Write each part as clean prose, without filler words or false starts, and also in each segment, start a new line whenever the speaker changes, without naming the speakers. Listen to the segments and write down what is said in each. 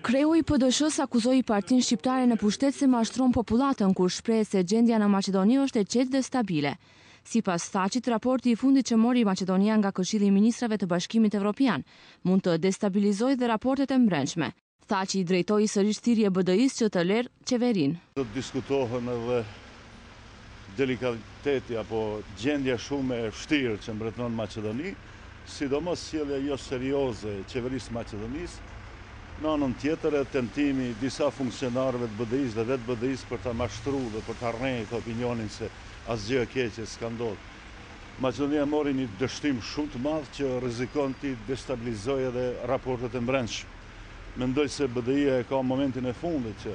Kreu i PD-s akuzoi Partinë Shqiptare në pushtet se mashtron popullatën kur shpreh se gjendja në Maqedoni është e qetë dhe stabile. Sipas Thaçit, raporti i fundit që mori Maqedonia nga Këshilli i Ministrave të Bashkimit Evropian mund të destabilizojë dhe raportet e brendshme. Thaçi i drejtoi sërish thirrje BDI-s që të lërë qeverinë.
Do të diskutohen edhe delikateti apo gjendja shumë e vështirë që mbretëron Maqedoni, sidomos sjellja jo serioze e qeverisë Maqedonisë. Në anën tjetër e tentimi disa funksionarëve të BDI-s dhe vetë BDI-s për ta mashtruar dhe për ta rrënjë opinionin se asgjë e keqe s'ka ndodhur. Maqedonia mori një dështim shumë të madh që rrezikon të destabilizojë edhe raportet e brendshme. Mendoj se BDI-ja e ka momentin e fundit që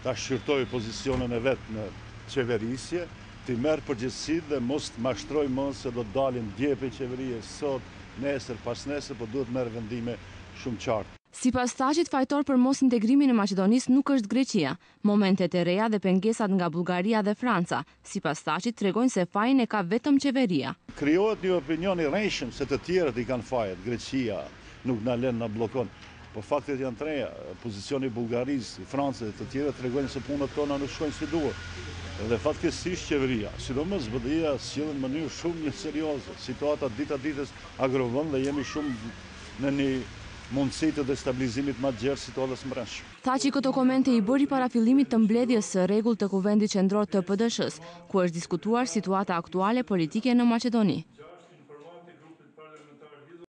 ta shqyrtojë pozicionin e vet në qeverisje, të merr përgjegjësitë dhe mos të mashtrojë më se do të dalin dje për qeverie sot, nesër, pas nesër, por duhet merr vendime shumë qartë.
Sipas Thaçit, fajtor për mos integrimin e Maqedonisë nuk është Greqia. Momentet e reja dhe pengesat nga Bullgaria dhe Franca, sipas Thaçit, tregojnë se fajin e ka vetëm qeveria.
Krijohet një opinion i rrejshëm se të tjerët i kanë fajet. Greqia nuk na lën, na bllokon. Po faktet janë të reja. Pozicioni i Bullgarisë, i Francës dhe të tjerët tregojnë se punët tona nuk shkojnë si duhet. Dhe fatkeqësisht qeveria, sidomos BDI-ja, sjellën në mënyrë shumë serioze. Situata dita ditës agravon dhe jemi shumë në një mundësi të destabilizimit më të gjerë situatës brendshme.
Thaçi këto komente i bëri para fillimit të mbledhjes së rregull të Kuvendit Qendror të PD-s, ku është diskutuar situata aktuale politike në Maqedoni.